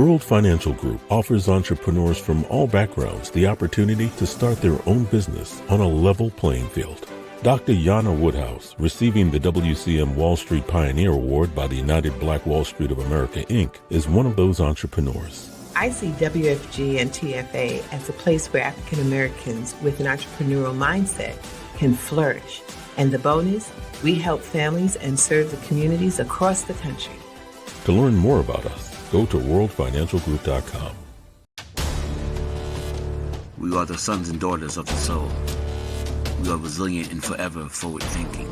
World Financial Group offers entrepreneurs from all backgrounds the opportunity to start their own business on a level playing field. Dr. Yana Woodhouse, receiving the WCM Wall Street Pioneer Award by the United Black Wall Street of America, Inc., is one of those entrepreneurs. I see WFG and TFA as a place where African Americans with an entrepreneurial mindset can flourish. And the bonus, we help families and serve the communities across the country. To learn more about us, go to worldfinancialgroup.com. We are the sons and daughters of the soul. We are resilient and forever forward-thinking.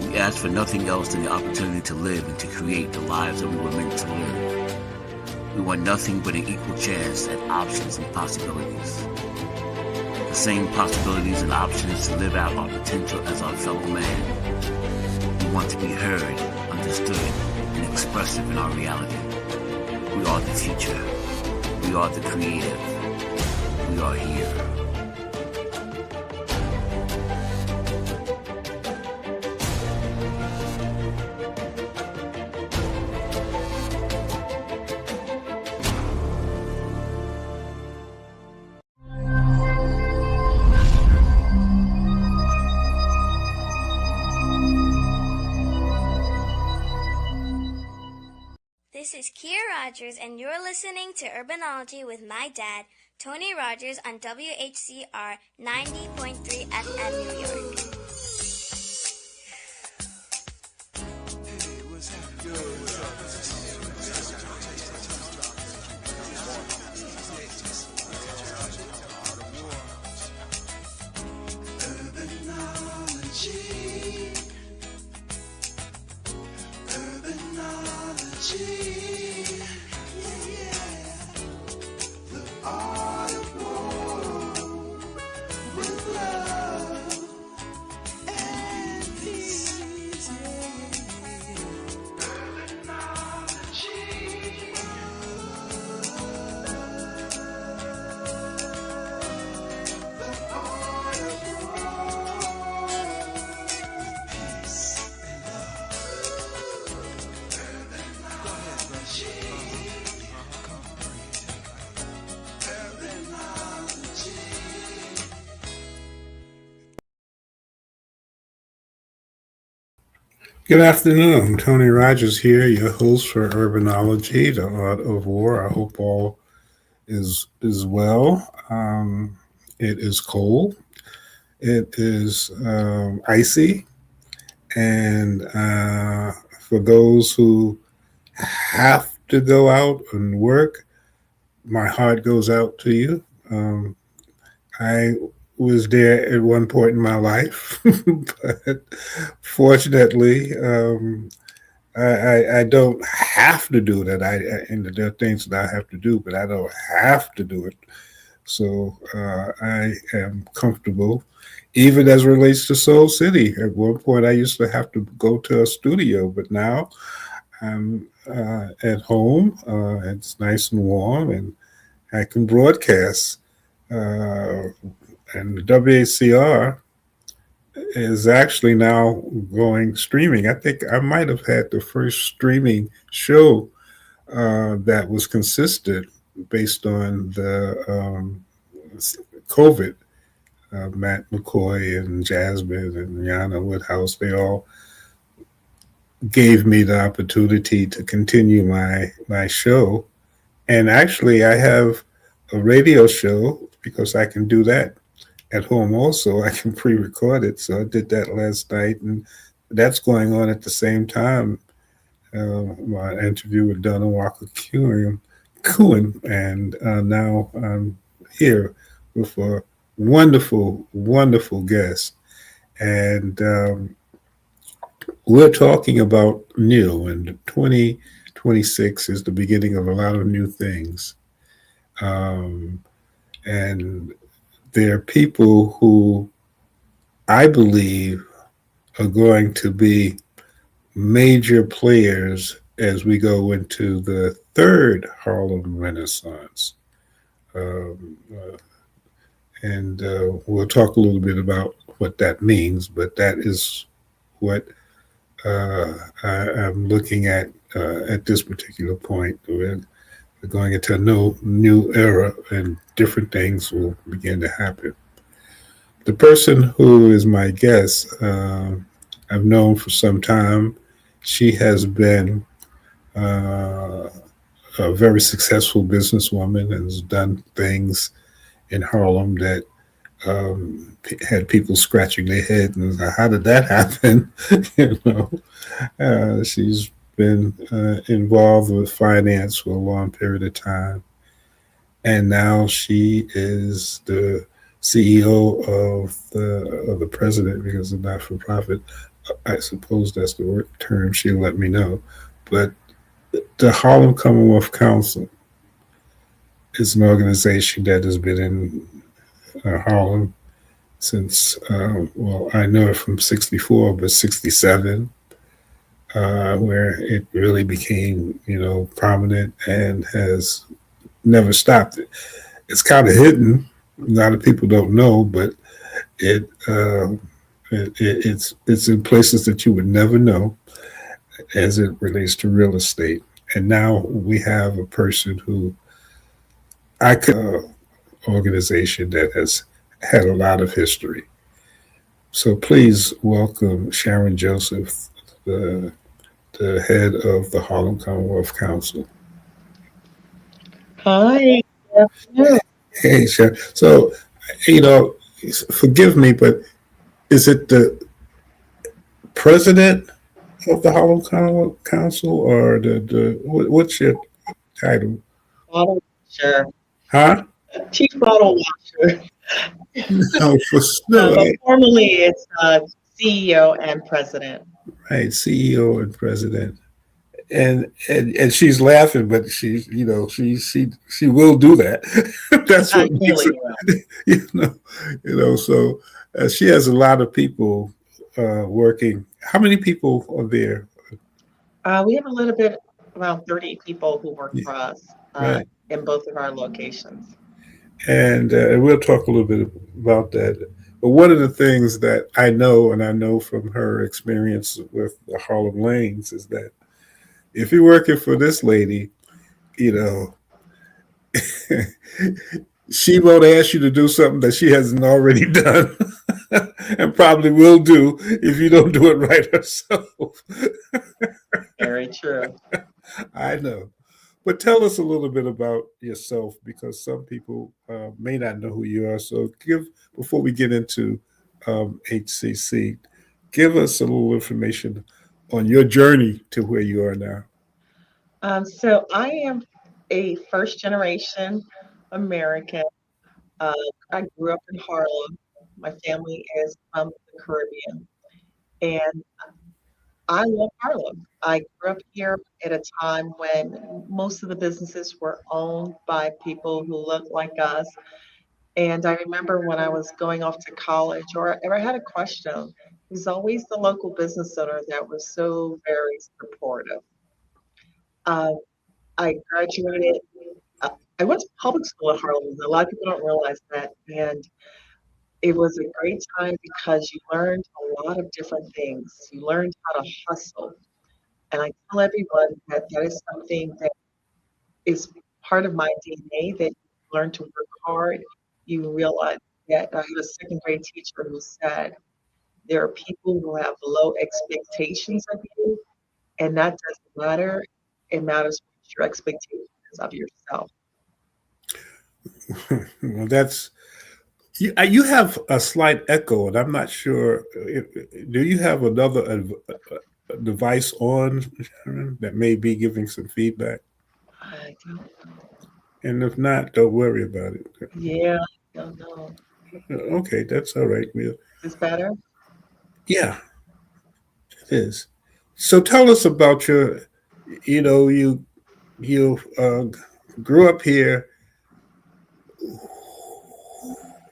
We ask for nothing else than the opportunity to live and to create the lives that we were meant to live. We want nothing but an equal chance at options and possibilities. The same possibilities and options to live out our potential as our fellow man. We want to be heard, understood, and expressive in our reality. We are the future. We are the creative. We are here. This is Kia Rogers, and you're listening to Urbanology with my dad, Tony Rogers, on WHCR 90.3 FM New York. Good afternoon. Tony Rogers here, your host for Urbanology, the Art of War. I hope all is well. It is cold. It is icy. And for those who have to go out and work, my heart goes out to you. I was there at one point in my life, but fortunately, I don't have to do that. And there are things that I have to do, but I don't have to do it. So I am comfortable, even as it relates to Soul City. At one point, I used to have to go to a studio, but now I'm at home. It's nice and warm, and I can broadcast. And the WACR is actually now going streaming. I think I might have had the first streaming show that was consistent based on the COVID. Matt McCoy and Jasmine and Yana Woodhouse, they all gave me the opportunity to continue my show. And actually, I have a radio show because I can do that at home also. I can pre-record it. So I did that last night, and that's going on at the same time. My interview with Donna Walker Coon, and now I'm here with a wonderful, wonderful guest. And we're talking about new, and 2026 is the beginning of a lot of new things. And there are people who I believe are going to be major players as we go into the third Harlem Renaissance. And we'll talk a little bit about what that means, but that is what I'm looking at this particular point. We're going into a new era, and different things will begin to happen. The person who is my guest, I've known for some time. She has been uh, a very successful businesswoman and has done things in Harlem that had people scratching their head and how did that happen? you know, she's been involved with finance for a long period of time, and now she is the CEO of the president because of not for profit. I suppose that's the term. She'll let me know, but the Harlem Commonwealth Council is an organization that has been in Harlem since, well, I know it from 64, but 67, where it really became, prominent and has never stopped. It's kind of hidden. A lot of people don't know, but it, it's in places that you would never know as it relates to real estate. And now we have a person who I could organization that has had a lot of history. So please welcome Sharon Joseph, the the head of the Harlem Commonwealth Council. Hi, good afternoon. Hey, Sharon. So, you know, forgive me, but is it the president of the Harlem Commonwealth Council or what's your title? Bottle washer, Huh? chief bottle washer. No, for no, But formally, it's CEO and president. right, CEO and president. And she's laughing, but she's she will do that. That's I what makes clearly it, will. you know, So she has a lot of people working. How many people are there? We have a little bit, around 30 people who work Yeah, for us right. in both of our locations. And we'll talk a little bit about that. But one of the things that I know, and I know from her experience with the Harlem Lanes, is that if you're working for this lady, you know, she won't ask you to do something that she hasn't already done and probably will do if you don't do it right herself. Very true. I know. But tell us a little bit about yourself because some people may not know who you are. So, before we get into HCC, give us a little information on your journey to where you are now. So I am a first generation American. Uh, I grew up in Harlem. My family is from the Caribbean. And I love Harlem. I grew up here at a time when most of the businesses were owned by people who looked like us. And I remember when I was going off to college or ever had a question, it was always the local business owner that was so very supportive. Uh, I graduated, uh, I went to public school in Harlem. A lot of people don't realize that. And it was a great time because you learned a lot of different things. You learned how to hustle. And I tell everyone that that is something that is part of my DNA, that you learn to work hard. You realize that I had a second grade teacher who said, there are people who have low expectations of you, and that doesn't matter. It matters what your expectations of yourself. Well, you have a slight echo, and I'm not sure. Do you have another device on, Sharon, that may be giving some feedback? I don't, And if not, don't worry about it. yeah, I don't know. Okay, that's all right. Is this better? Yeah, it is. So tell us about you know, you grew up here.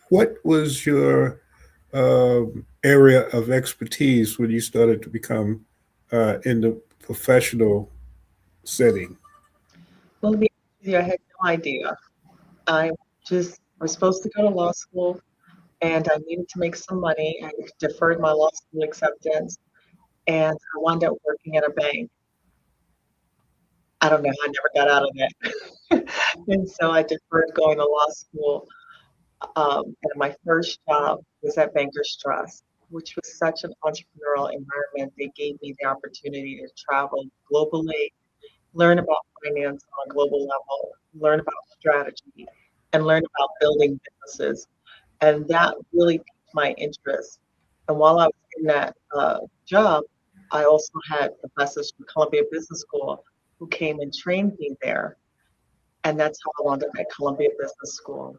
What was your area of expertise when you started to become in the professional setting? Well, to be honest with you, I had no idea. I just was supposed to go to law school and I needed to make some money. I deferred my law school acceptance and I wound up working at a bank. I don't know how I never got out of that. And so I deferred going to law school. And my first job was at Bankers Trust, which was such an entrepreneurial environment. They gave me the opportunity to travel globally, learn about finance on a global level, learn about strategy, and learn about building businesses. And that really piqued my interest. And while I was in that job, I also had professors from Columbia Business School who came and trained me there. And that's how I wound up at Columbia Business School.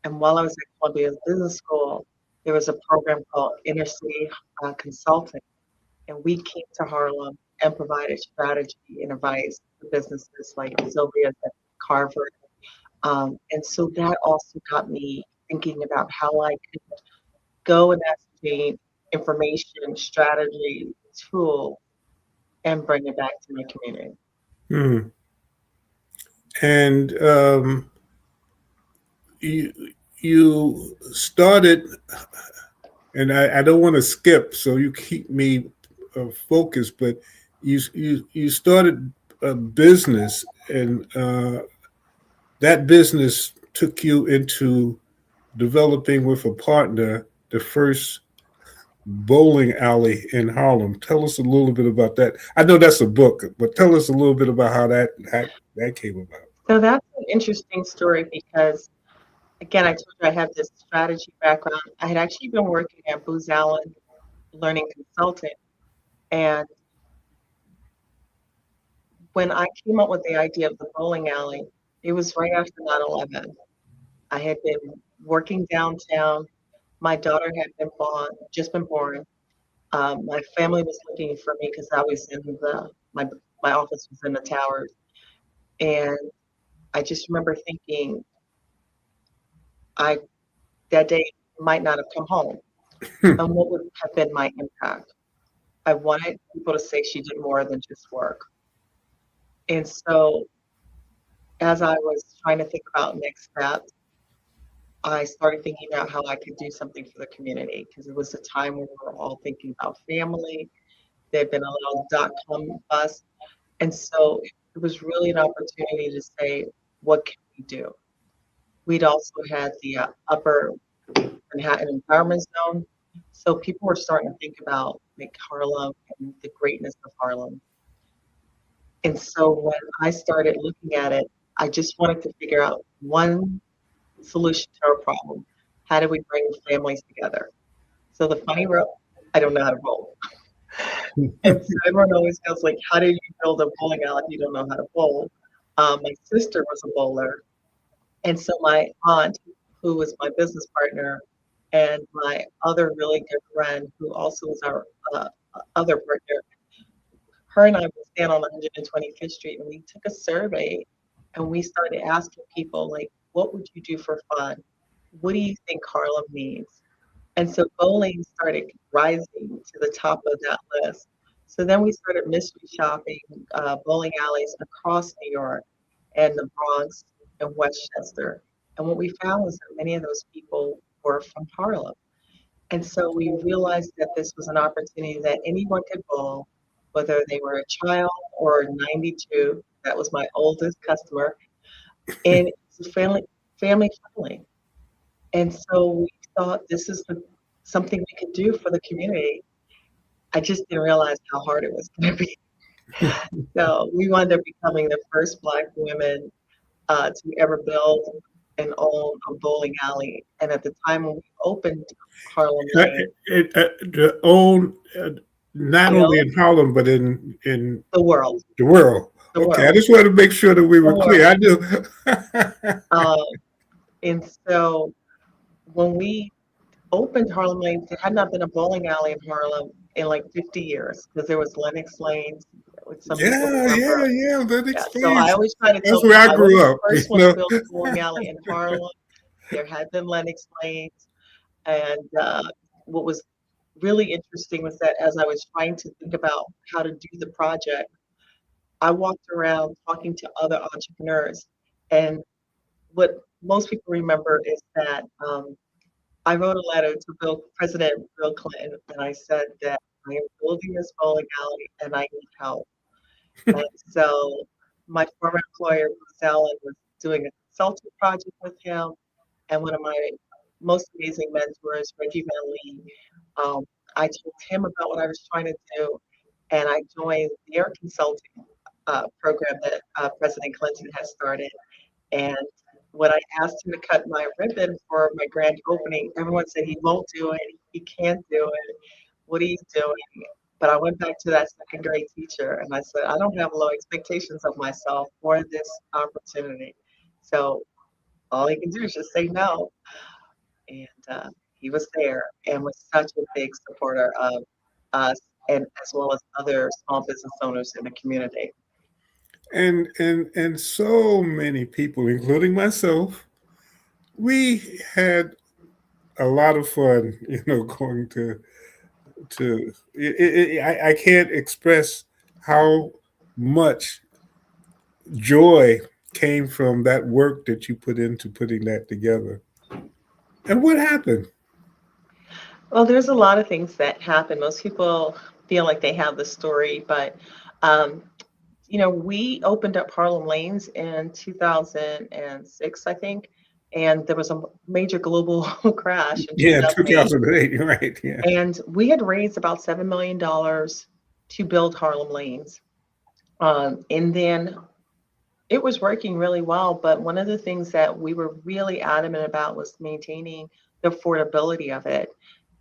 And while I was at Columbia Business School, there was a program called Inner City Consulting. And we came to Harlem and provided strategy and advice to businesses like Sylvia's at Carver. And so that also got me thinking about how I could go and ascertain information, strategy, tool, and bring it back to my community. Hmm. And you you started, and I don't want to skip, so you keep me focused. But you started a business, and that business took you into developing with a partner the first bowling alley in Harlem. Tell us a little bit about that. I know that's a book, but tell us a little bit about how that came about. So that's an interesting story because, again, I told you I have this strategy background. I had actually been working at Booz Allen Learning Consultant. And when I came up with the idea of the bowling alley, it was right after 9/11. I had been working downtown. My daughter had been born, just been born. My family was looking for me because I was in my office was in the towers, and I just remember thinking I that day might not have come home, and what would have been my impact? I wanted people to say she did more than just work, and so as I was trying to think about next steps, I started thinking about how I could do something for the community because it was a time when we were all thinking about family. There had been a little dot-com bust. And so it was really an opportunity to say, what can we do? We'd also had the upper Manhattan Empowerment Zone. So people were starting to think about like Harlem and the greatness of Harlem. And so when I started looking at it, I just wanted to figure out one solution to our problem. How do we bring families together? So the funny road, I don't know how to bowl. And so everyone always goes like, how do you build a bowling alley if you don't know how to bowl? My sister was a bowler. And so my aunt, who was my business partner, and my other really good friend, who also was our other partner, her and I would stand on 125th Street and we took a survey and we started asking people, like, what would you do for fun? What do you think Harlem needs? And so bowling started rising to the top of that list. So then we started mystery shopping bowling alleys across New York and the Bronx and Westchester. And what we found was that many of those people were from Harlem. And so we realized that this was an opportunity that anyone could bowl, whether they were a child or 92. That was my oldest customer. And it's family friendly. And so we thought this is something we could do for the community. I just didn't realize how hard it was going to be. So we wound up becoming the first Black women to ever build and own a bowling alley. And at the time when we opened Harlem Lane, To own not you only know, in Harlem but in the world, the world. the Okay, I world, just wanted to make sure that we the were clear. I world. do. Uh, and so when we opened Harlem Lane, there had not been a bowling alley in Harlem in like 50 years because there was Lennox Lanes, which some people Yeah, remember. yeah, yeah. That Yeah, so I explains. always try to tell That's where people I I grew wasn't the up. first one to build a bowling alley in Harlem. There had been Lennox Lanes, and what was really interesting was that as I was trying to think about how to do the project, I walked around talking to other entrepreneurs, and what most people remember is that I wrote a letter to President Bill Clinton, and I said that I am building this bowling alley and I need help. And so my former employer, Bruce Allen, was doing a consulting project with him, and one of my most amazing mentors, Reggie Van Lee, um, I told him about what I was trying to do, and I joined their consulting program that President Clinton has started. And when I asked him to cut my ribbon for my grand opening, everyone said he won't do it, he can't do it. What are you doing? But I went back to that second grade teacher and I said, I don't have low expectations of myself for this opportunity. So all he can do is just say no. And he was there and was such a big supporter of us and as well as other small business owners in the community. And so many people, including myself, we had a lot of fun, going I can't express how much joy came from that work that you put into putting that together. And what happened? Well, there's a lot of things that happen. Most people feel like they have the story, but um, we opened up Harlem Lanes in 2006, I think, and there was a major global crash in Yeah, 2008. 2008, you're right. Yeah. And we had raised about $7 million to build Harlem Lanes. And then it was working really well, but one of the things that we were really adamant about was maintaining the affordability of it.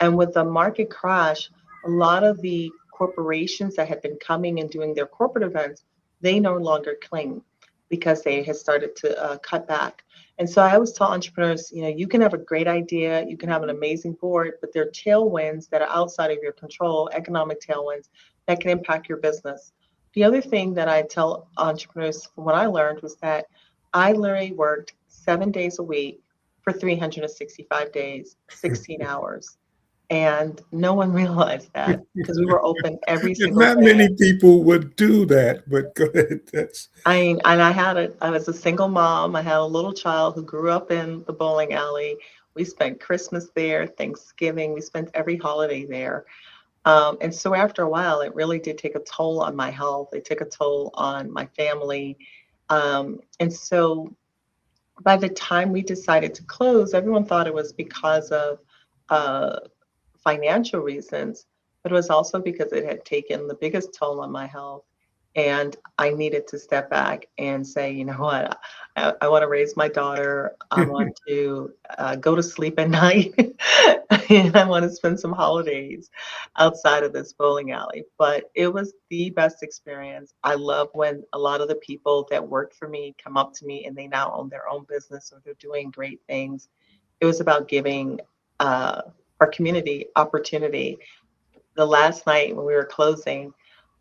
And with the market crash, a lot of the corporations that had been coming and doing their corporate events, they no longer cling because they had started to cut back. And so I always tell entrepreneurs, you can have a great idea, you can have an amazing board, but there are tailwinds that are outside of your control, economic tailwinds that can impact your business. The other thing that I tell entrepreneurs from what I learned was that I literally worked 7 days a week for 365 days, 16 hours. And no one realized that because we were open every single Not day. many people would do that, but go ahead. I was a single mom. I had a little child who grew up in the bowling alley. We spent Christmas there, Thanksgiving. We spent every holiday there. And so after a while, it really did take a toll on my health. It took a toll on my family. And so by the time we decided to close, everyone thought it was because of uh, financial reasons, but it was also because it had taken the biggest toll on my health. And I needed to step back and say, you know what, I want to raise my daughter. I want to go to sleep at night. And I want to spend some holidays outside of this bowling alley. But it was the best experience. I love when a lot of the people that worked for me come up to me and they now own their own business or they're doing great things. It was about giving uh, our community opportunity. The last night when we were closing,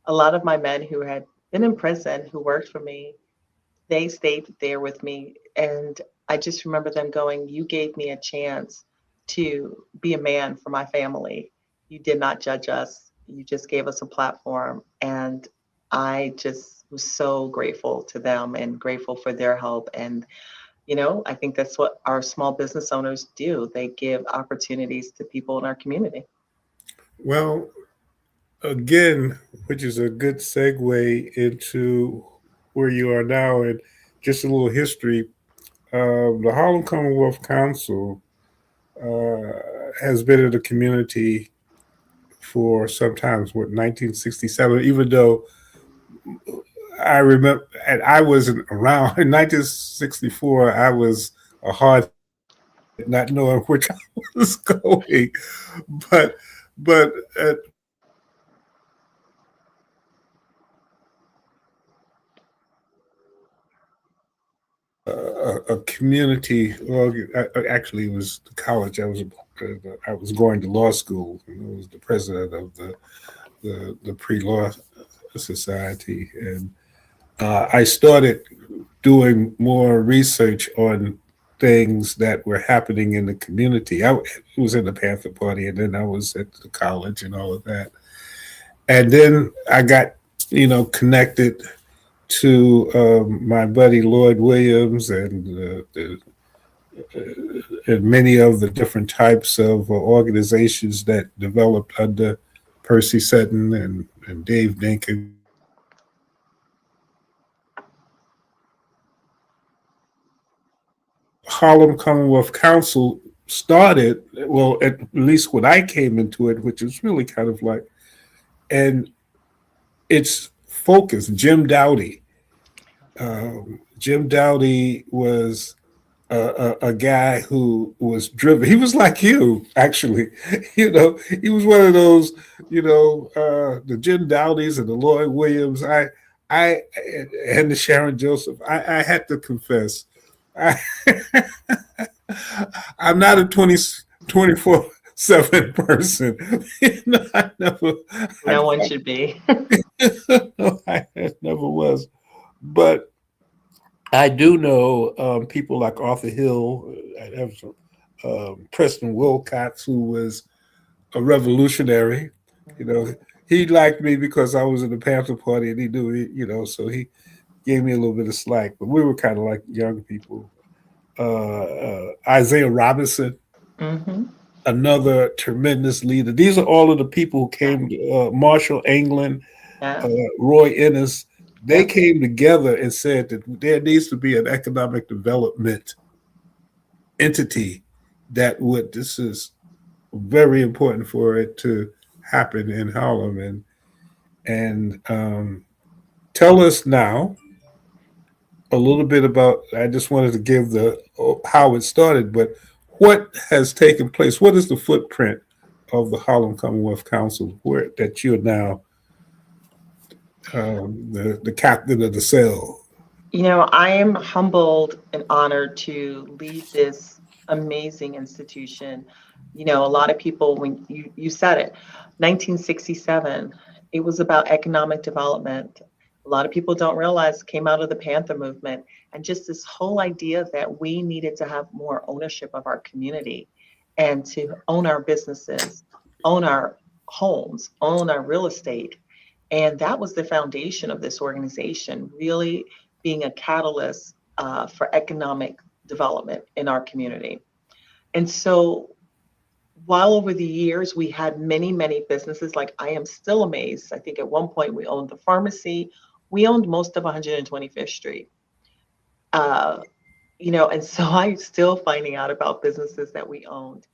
a lot of my men who had been in prison, who worked for me, they stayed there with me. And I just remember them going, you gave me a chance to be a man for my family. You did not judge us. You just gave us a platform. And I just was so grateful to them and grateful for their help. And, I think that's what our small business owners do. They give opportunities to people in our community. Well, again, which is a good segue into where you are now, and just a little history. The Harlem Commonwealth Council has been in the community for sometimes, 1967, even though I remember, and I wasn't around in 1964. I was a hard, not knowing which I was going, but but a community. Well, actually, it was the college. I was going to law school. I was the president of the pre-law society, and I started doing more research on things that were happening in the community. I was in the Panther Party, and then I was at the college and all of that. And then I got, connected to my buddy Lloyd Williams and many of the different types of organizations that developed under Percy Sutton and Dave Dinkin. Harlem Commonwealth Council started, well, at least when I came into it, which is really kind of like, and its focus, Jim Dowdy. Jim Dowdy was a guy who was driven. He was like you, actually. He was one of those, the Jim Dowdys and the Lloyd Williams. I, and the Sharon Joseph. I had to confess, I, I'm not a 24/7 person. I never, No one should be. no, I never was. But I do know people like Arthur Hill, Preston Wilcox, who was a revolutionary. You know, he liked me because I was in the Panther Party, and he knew, so he gave me a little bit of slack. But we were kind of like young people. Isaiah Robinson, Hmm. another tremendous leader. These are all of the people who came. Marshall England, Yeah. Roy Ennis. They Yeah. came together and said that there needs to be an economic development entity that would. This is very important for it to happen in Harlem, and tell us now a little bit about. I just wanted to give the how it started, but what has taken place? What is the footprint of the Harlem Commonwealth Council, where that you're now the captain of the cell? I am humbled and honored to lead this amazing institution. A lot of people, when you said it, 1967, it was about economic development. A lot of people don't realize it came out of the Panther movement and just this whole idea that we needed to have more ownership of our community and to own our businesses, own our homes, own our real estate. And that was the foundation of this organization, really being a catalyst for economic development in our community. And so while over the years we had many, many businesses, like I am still amazed. I think at one point we owned the pharmacy, we owned most of 125th Street. Uh, and so I'm still finding out about businesses that we owned.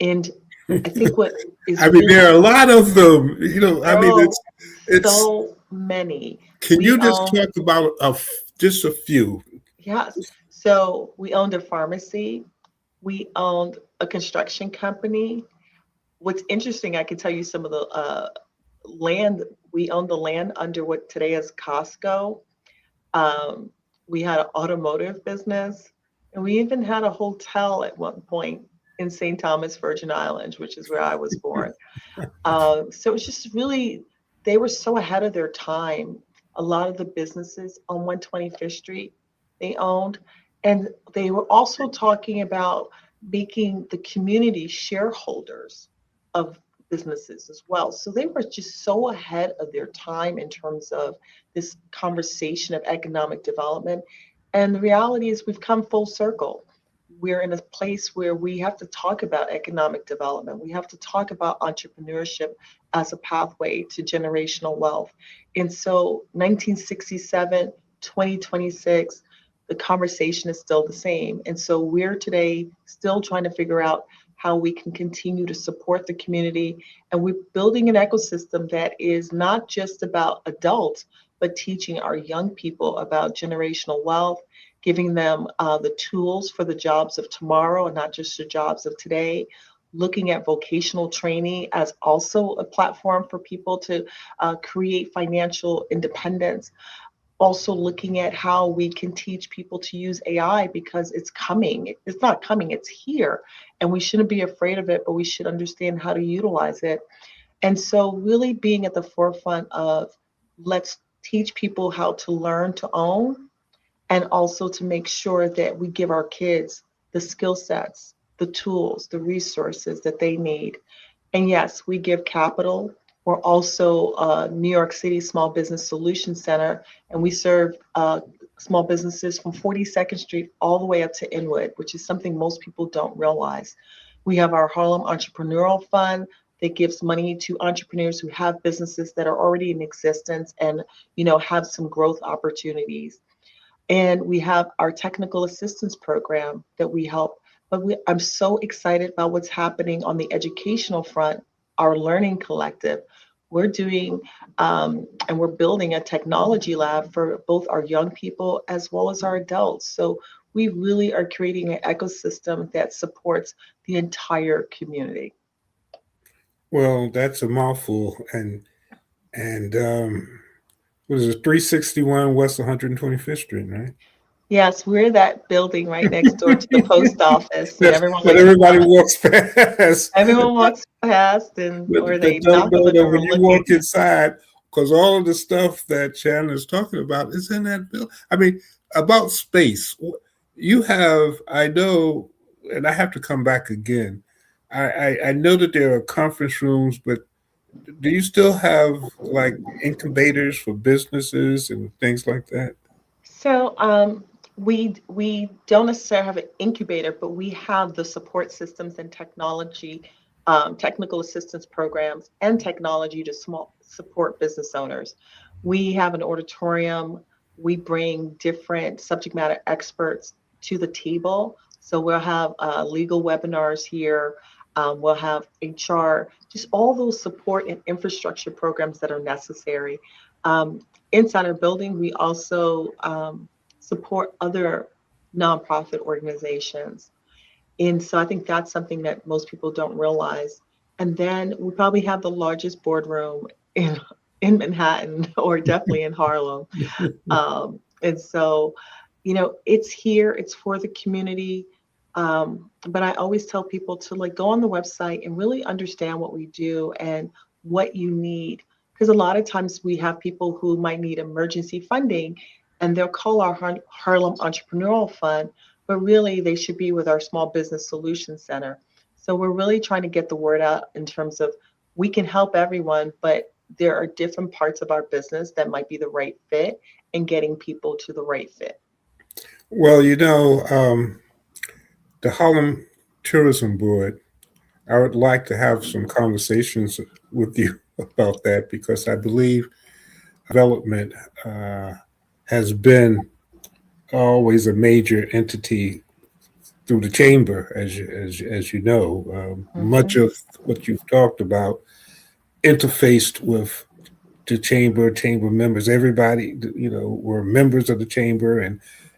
And I think what is I mean, really, there are a lot of them. I mean, oh, it's. so many. Can We you just own, talk about just a few? yes. So we owned a pharmacy. We owned a construction company. What's interesting, I can tell you some of the land. We owned the land under what today is Costco. Um, we had an automotive business, and we even had a hotel at one point in St. Thomas, Virgin Islands, which is where I was born. So it's just really, they were so ahead of their time. A lot of the businesses on 125th Street they owned, and they were also talking about making the community shareholders of businesses as well. So they were just so ahead of their time in terms of this conversation of economic development. And the reality is, we've come full circle. We're in a place where we have to talk about economic development. We have to talk about entrepreneurship as a pathway to generational wealth. And so 1967, 2026, the conversation is still the same. And so we're today still trying to figure out how we can continue to support the community. And we're building an ecosystem that is not just about adults, but teaching our young people about generational wealth, giving them the tools for the jobs of tomorrow and not just the jobs of today, looking at vocational training as also a platform for people to create financial independence. Also looking at how we can teach people to use AI because it's coming. It's not coming, it's here. And we shouldn't be afraid of it, but we should understand how to utilize it. And so really being at the forefront of let's teach people how to learn to own, and also to make sure that we give our kids the skill sets, the tools, the resources that they need. And yes, we give capital. We're also New York City Small Business Solution Center, and we serve small businesses from 42nd Street all the way up to Inwood, which is something most people don't realize. We have our Harlem Entrepreneurial Fund that gives money to entrepreneurs who have businesses that are already in existence and have some growth opportunities. And we have our technical assistance program that we help. But I'm so excited about what's happening on the educational front, our learning collective. We're doing and we're building a technology lab for both our young people as well as our adults. So we really are creating an ecosystem that supports the entire community. Well, that's a mouthful, and what is it, 361 West 125th Street, right? Yes, we're that building right next door to the post office, and That's everyone that likes to everybody come. walks past. Everyone walks past, and But or they they don't knock on know the that door when you looking. walk inside, because all of the stuff that Shannon is talking about is in that building. I mean, about space. You have, I know, and I have to come back again. I know that there are conference rooms, but do you still have like incubators for businesses and things like that? So we don't necessarily have an incubator, but we have the support systems and technology, technical assistance programs, and technology to small support business owners. We have an auditorium. We bring different subject matter experts to the table. So we'll have legal webinars here. We'll have HR, just all those support and infrastructure programs that are necessary. Um, Inside our building, we also support other nonprofit organizations. And so I think that's something that most people don't realize. And then we probably have the largest boardroom in Manhattan or definitely in Harlem. And so, it's here, it's for the community. But I always tell people to like go on the website and really understand what we do and what you need. Because a lot of times we have people who might need emergency funding and they'll call our Harlem Entrepreneurial Fund, but really they should be with our Small Business Solutions Center. So we're really trying to get the word out in terms of we can help everyone, but there are different parts of our business that might be the right fit and getting people to the right fit. Well, the Harlem Tourism Board, I would like to have some conversations with you about that because I believe development has been always a major entity through the chamber, as you know. Much Mhm, of what you've talked about interfaced with the chamber members. Everybody, were members of the chamber,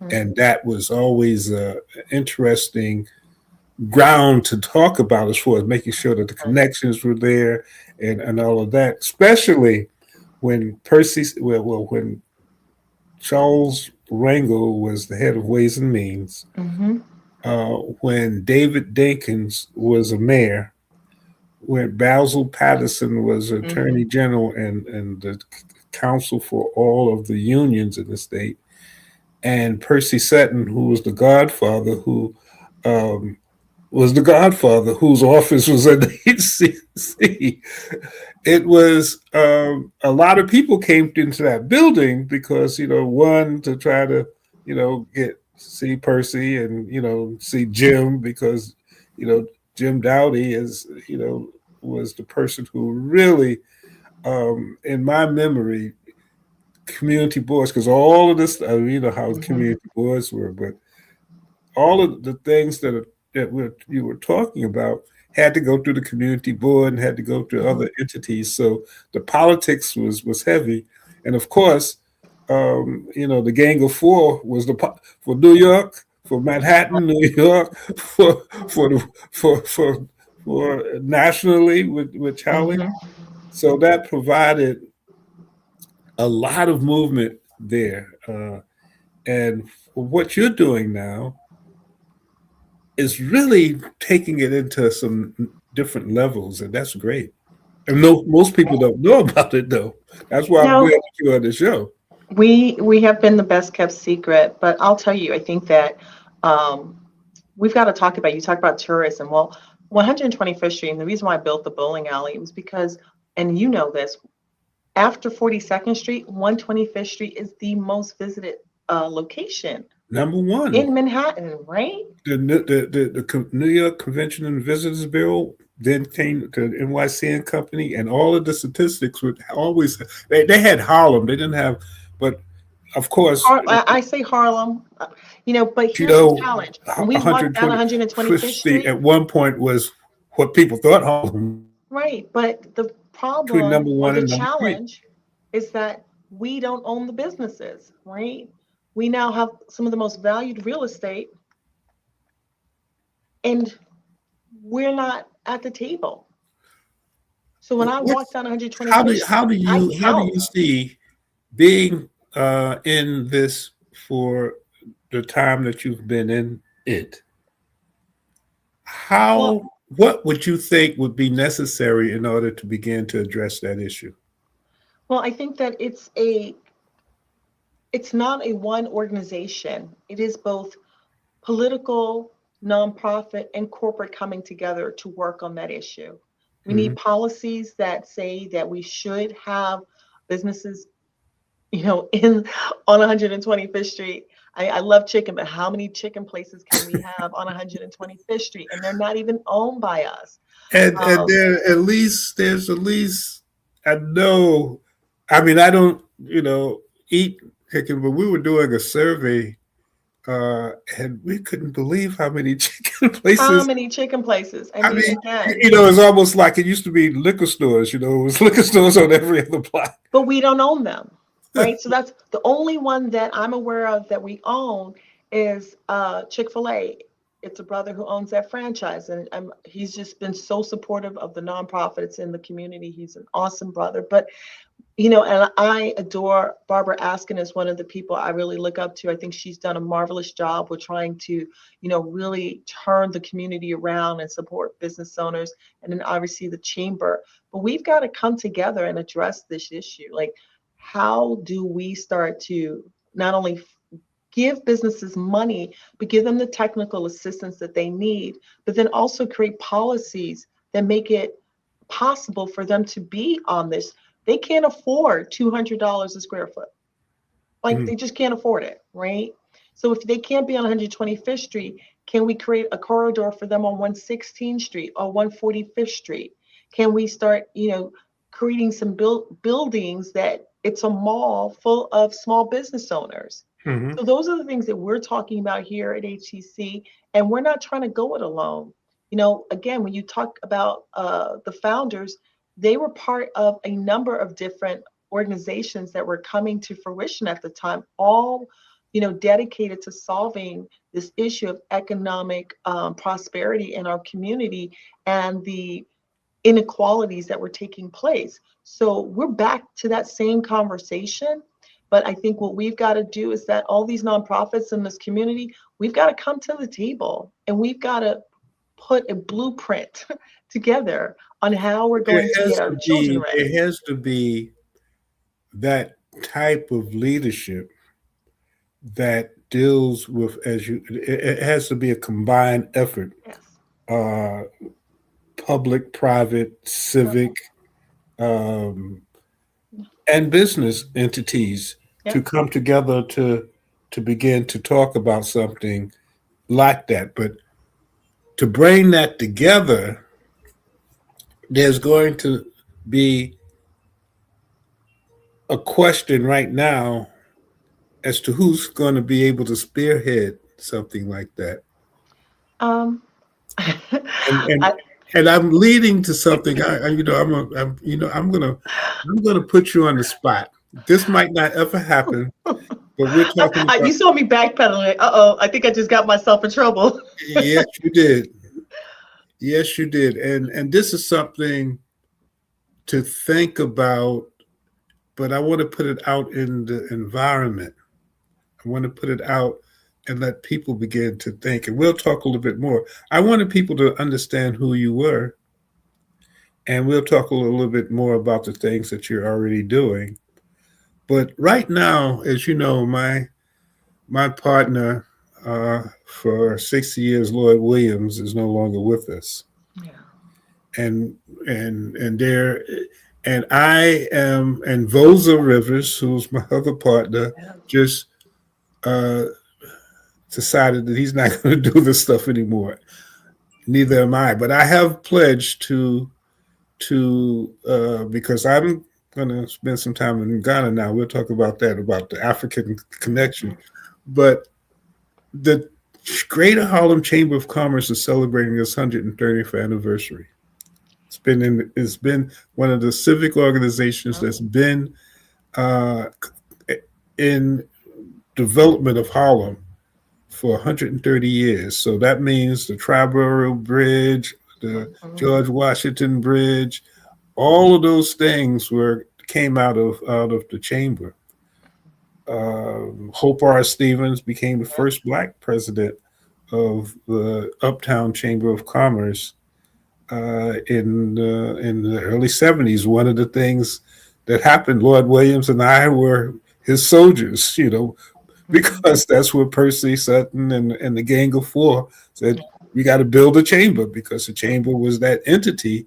mhm, and that was always interesting ground to talk about as far as making sure that the mhm, connections were there and all of that, especially when when Charles Rangel was the head of Ways and Means, mhm, when David Dinkins was a mayor, when Basil Patterson was mhm, attorney general and the counsel for all of the unions in the state, and Percy Sutton, who was the godfather, um, whose office was at the HCC. It was a lot of people came into that building because one to try to get see Percy and see Jim because you know Jim Dowdy is was the person who really in my memory community boards because all of this how mhm, community boards were, but all of the things you were talking about had to go through the community board and had to go to mhm, other entities. So the politics was heavy, and of course, the Gang of Four was for New York, for Manhattan, New York, for the for nationally with Charlie. mhm. So that provided a lot of movement there, and what you're doing now is really taking it into some different levels, and that's great. And no, most people don't know about it though. That's why I'm glad No, that you're on the show. we have been the best kept secret, but I'll tell you, I think that um, we've got to talk about. You talk about tourism. Well, 125th Street, and the reason why I built the bowling alley was because, and you know this, after 42nd Street, 125th Street is the most visited location Number one, in Manhattan, right? the New York Convention and Visitors Bureau then came to NYC and Company, and all of the statistics would always they had Harlem. They didn't have, but of course, I say Harlem, but you here's the know, challenge. When we walk down 125th 125th Street Street, at one point was what people thought Harlem, right, but the between problem number or one the and number three. challenge is that we don't own the businesses, right? We now have some of the most valued real estate, and we're not at the table. So when I walk What's down 125th how Street, do I you count. see being in this for the time that you've been in it? Well, What would you think would be necessary in order to begin to address that issue? well, I think that it's not a one organization. It is both political, nonprofit, and corporate coming together to work on that issue. We Hmm. need policies that say that we should have businesses, in on 125th Street. I love chicken, but how many chicken places can we have on 125th Street? And they're not even owned by us. And Um, there's at least I know. I mean, I don't eat chicken, but we were doing a survey, and we couldn't believe how many chicken how places. many chicken places? I I mean, mean, again, it's almost like it used to be liquor stores. It was liquor stores on every other block. but we don't own them, right? So that's the only one that I'm aware of that we own is Chick-fil-A. It's a brother who owns that franchise, and he's just been so supportive of the nonprofits in the community. He's an awesome brother. But and I adore Barbara Askin as one of the people I really look up to. I think she's done a marvelous job with trying to, really turn the community around and support business owners. And then obviously the chamber. But we've got to come together and address this issue. Like, how do we start to not only give businesses money, but give them the technical assistance that they need, but then also create policies that make it possible for them to be on this. They can't afford $200 a square foot. Like, Mm. they just can't afford it, right? So if they can't be on 125th Street, can we create a corridor for them on 116th Street or 145th Street? Can we start, creating some buildings that it's a mall full of small business owners? Hmm. So those are the things that we're talking about here at HCC, and we're not trying to go it alone. Again, when you talk about the founders, they were part of a number of different organizations that were coming to fruition at the time, all dedicated to solving this issue of economic prosperity in our community and the inequalities that were taking place. So we're back to that same conversation. But I think what we've got to do is that all these nonprofits in this community, we've got to come to the table and we've got to put a blueprint together on how we're going to get our children ready. There has to be that type of leadership that deals with it has to be a combined effort, Yes. uh, public, private, civic, um, and business entities Yeah. to come together to begin to talk about something like that. But to bring that together, there's going to be a question right now as to who's going to be able to spearhead something like that. Um, And I, I'm leading to something. I'm gonna put you on the spot. This might not ever happen, but we're talking you about. saw me backpedaling. Uh-oh, I think I just got myself in trouble. Yes, you did. Yes, you did. And this is something to think about. But I want to put it out in the environment. I want to put it out and let people begin to think. And we'll talk a little bit more. I wanted people to understand who you were. And we'll talk a little bit more about the things that you're already doing. But right now, as you know, my partner for 60 years, Lloyd Williams, is no longer with us. Yeah. And there and I am and Vosa Rivers, who's my other partner, Yeah. just uh, decided that he's not going to do this stuff anymore. Neither am I. But I have pledged to because going to spend some time in Ghana now. We'll talk about that, about the African connection. But the Greater Harlem Chamber of Commerce is celebrating its 130th anniversary. It's been one of the civic organizations that's been uh, in development of Harlem for 130 years. So that means the Triborough Bridge, the George Washington Bridge, all of those things came out of the chamber. Hope R. Stevens became the first black president of the Uptown Chamber of Commerce in the early 70s. One of the things that happened, Lord Williams and I were his soldiers, because that's what Percy Sutton and the Gang of Four said. We got to build a chamber, because the chamber was that entity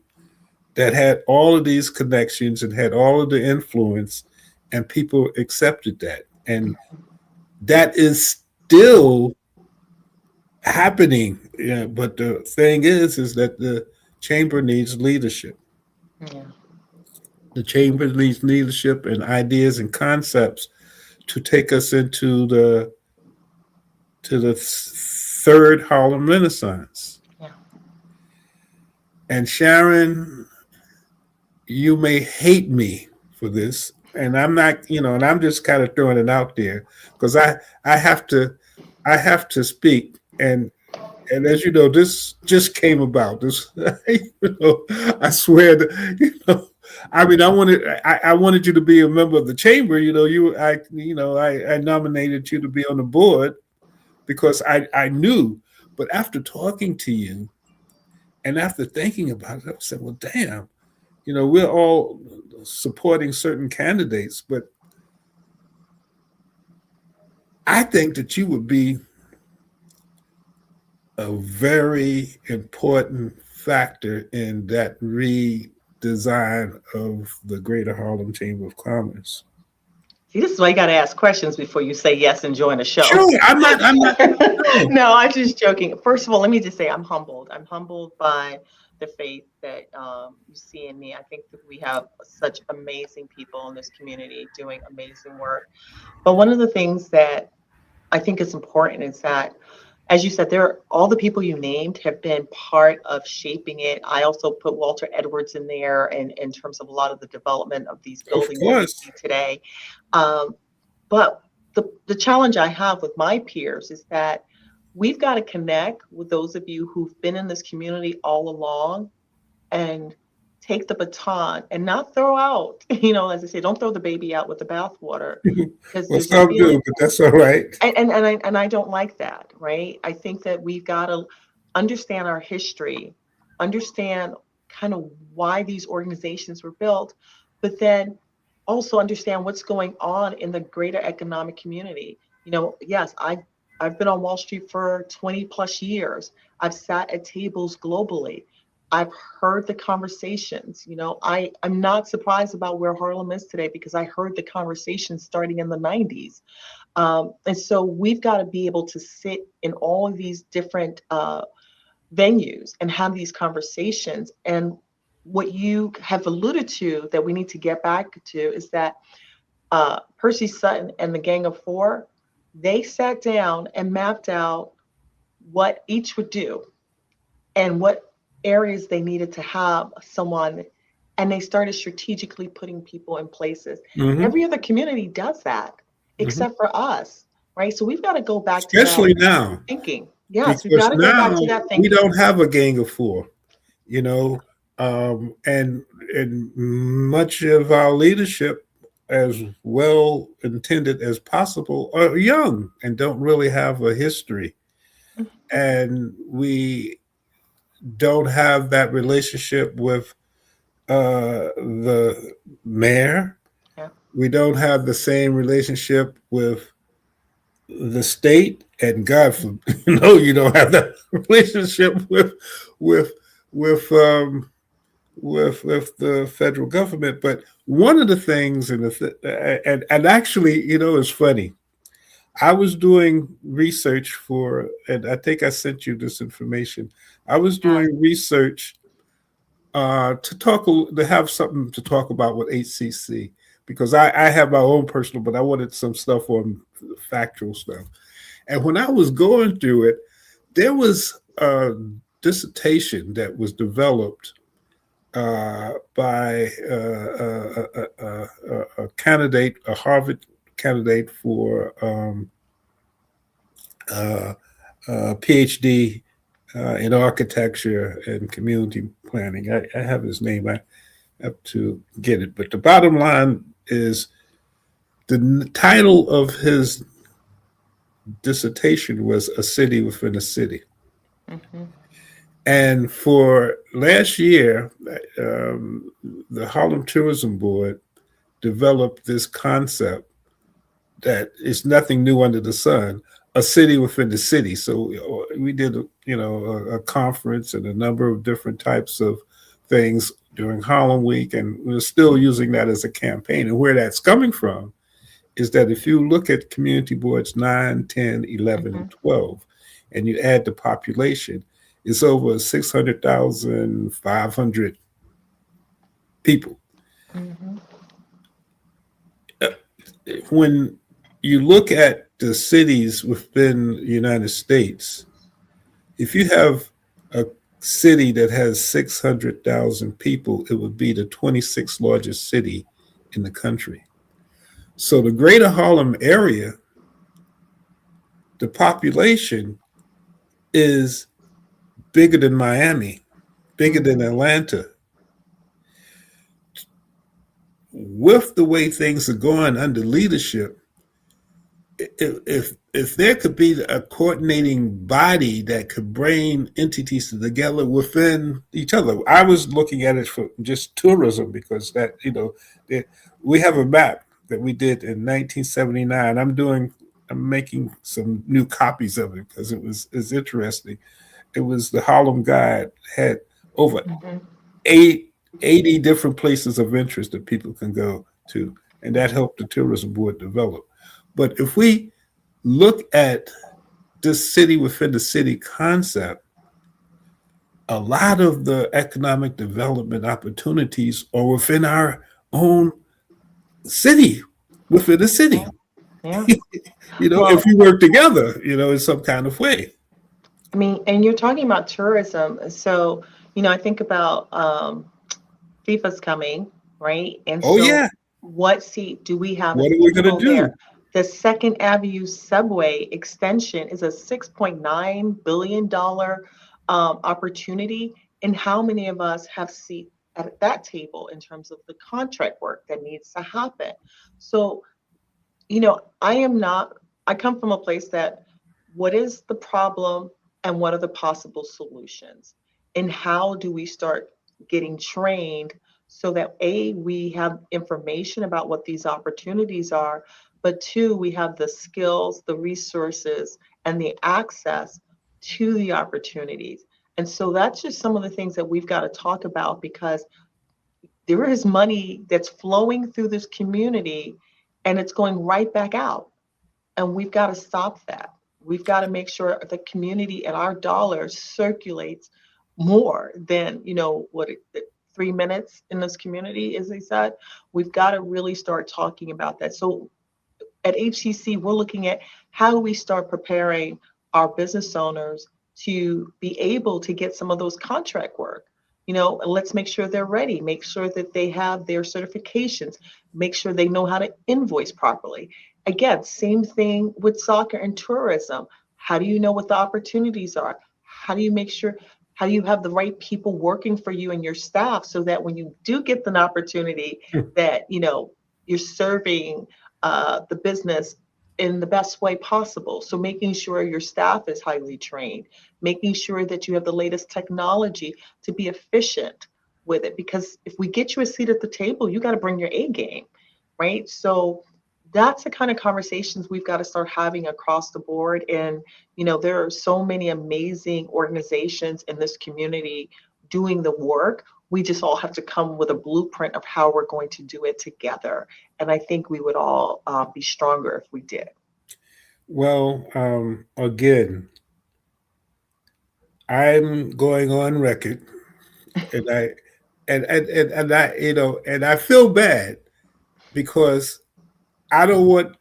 that had all of these connections and had all of the influence, and people accepted that. And that is still happening. Yeah, but the thing is that the chamber needs leadership. Yeah. The chamber needs leadership and ideas and concepts to take us into the third Harlem Renaissance. Yeah. And Sharon, you may hate me for this, and I'm not, and I'm just kind of throwing it out there, because I have to speak, and as you know, this just came about. This, I swear that, I mean, I wanted you to be a member of the chamber. I nominated you to be on the board because I knew, but after talking to you and after thinking about it, I said, well, damn, we're all supporting certain candidates, but I think that you would be a very important factor in that redesign of the Greater Harlem Chamber of Commerce. See, this is why you got to ask questions before you say yes and join the show. Sure, I'm not. No, I'm just joking. First of all, let me just say I'm humbled. I'm humbled by the faith that you see in me. I think that we have such amazing people in this community doing amazing work. But one of the things that I think is important is that, as you said, all the people you named have been part of shaping it. I also put Walter Edwards in there, and in terms of a lot of the development of these buildings that we see today. But the challenge I have with my peers is that we've got to connect with those of you who've been in this community all along and take the baton and not throw out, as I say, don't throw the baby out with the bathwater. Well, some do, but that's all right. And I don't like that, right? I think that we've got to understand our history, understand kind of why these organizations were built, but then also understand what's going on in the greater economic community. Yes, I've been on Wall Street for 20 plus years. I've sat at tables globally. I've heard the conversations. I'm not surprised about where Harlem is today because I heard the conversations starting in the 90s. And so we've got to be able to sit in all of these different venues and have these conversations. And what you have alluded to that we need to get back to is that Percy Sutton and the Gang of Four, they sat down and mapped out what each would do and what areas they needed to have someone, and they started strategically putting people in places. Every other community does that except for us, right? So we've got to go back especially to that now thinking. Yes, we've got to go back to that thinking. We don't have a Gang of Four, and much of our leadership, as well intended as possible, are young and don't really have a history. And we don't have that relationship with the mayor. Yeah. We don't have the same relationship with the state, and God forbid, you don't have that relationship with the federal government. But one of the things, and actually, it's funny. I was doing research and I think I sent you this information. I was doing research to have something to talk about with HCC, because I have my own personal, but I wanted some stuff on factual stuff. And when I was going through it, there was a dissertation that was developed by a candidate, a Harvard candidate for uh, PhD in architecture and community planning. I have his name. I have to get it. But the bottom line is the title of his dissertation was "A City Within a City." Mm-hmm. And for last year, the Harlem Tourism Board developed this concept that is nothing new under the sun, a city within the city. So we did, a conference and a number of different types of things during Harlem Week, and we're still using that as a campaign. And where that's coming from is that if you look at community boards 9, 10, 11, Mm-hmm. and 12, and you add the population, it's over 600,500 people. Mm-hmm. When you look at the cities within the United States, if you have a city that has 600,000 people, it would be the 26th largest city in the country. So the greater Harlem area, the population is bigger than Miami, bigger than Mm-hmm. Atlanta. With the way things are going under leadership, if there could be a coordinating body that could bring entities together within each other, I was looking at it for just tourism, because that we have a map that we did in 1979. I'm making some new copies of it because it's interesting. It was the Harlem Guide, had over Mm-hmm. eight, 80 different places of interest that people can go to, and that helped the tourism board develop. But if we look at this city within the city concept, a lot of the economic development opportunities are within our own city, within the city. Yeah. If Well, we work together, in some kind of way. I mean, and you're talking about tourism. So, I think about FIFA's coming, right? And Oh so, yeah, what seat do we have what as are we going to people there? do? The Second Avenue subway extension is a $6.9 billion opportunity. And how many of us have seat at that table in terms of the contract work that needs to happen? So, I am not, I come from a place that what is the problem and what are the possible solutions? And how do we start getting trained so that A, we have information about what these opportunities are, but two, we have the skills, the resources, and the access to the opportunities. And so that's just some of the things that we've got to talk about because there is money that's flowing through this community and it's going right back out. And we've got to stop that. We've got to make sure the community and our dollars circulates more than, 3 minutes in this community, as they said. We've got to really start talking about that. So at HCC, we're looking at how do we start preparing our business owners to be able to get some of those contract work. And let's make sure they're ready, make sure that they have their certifications, make sure they know how to invoice properly. Again, same thing with soccer and tourism. How do you know what the opportunities are? How do you make sure, how do you have the right people working for you and your staff so that when you do get an opportunity that, you're serving the business in the best way possible. So making sure your staff is highly trained, making sure that you have the latest technology to be efficient with it. Because if we get you a seat at the table, you got to bring your A game, right? So that's the kind of conversations we've got to start having across the board. And, there are so many amazing organizations in this community doing the work. We just all have to come with a blueprint of how we're going to do it together. And I think we would all be stronger if we did. Well, again, I'm going on record, and and I, and I feel bad because I don't want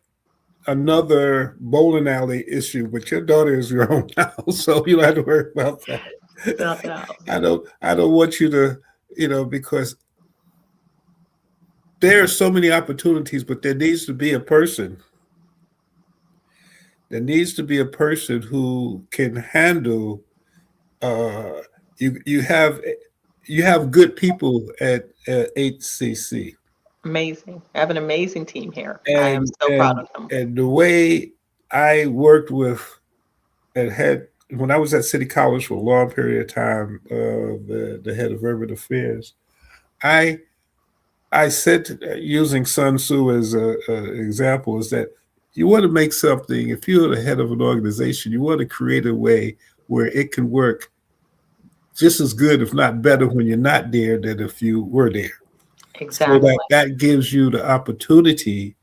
another bowling alley issue, but your daughter is grown now, so you don't have to worry about that. Without doubt. I don't want you to, because there are so many opportunities, but there needs to be a person. There needs to be a person who can handle. Uh, you have good people at HCC, Amazing. I have an amazing team here. I am and so proud and of them. and the way I worked with and had when I was at City College for a long period of time, the head of urban affairs, I I said, using Sun Tzu as a example, is that you want to make something. If you're the head of an organization, you want to create a way where it can work just as good, if not better, when you're not there than if you were there. So Exactly. that gives you the opportunity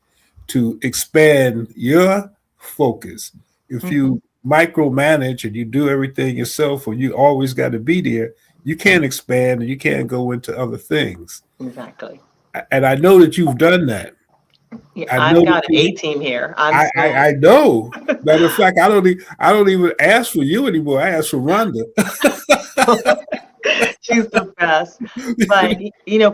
to expand your focus. If Hmm. you micromanage and you do everything yourself, or you always got to be there, you can't expand and you can't go into other things. Exactly. And I know that you've done that. Yeah, I know I've that got an you. A team here. I'm I so know. Matter of fact, I don't even ask for you anymore. I ask for Rhonda. she's the best. But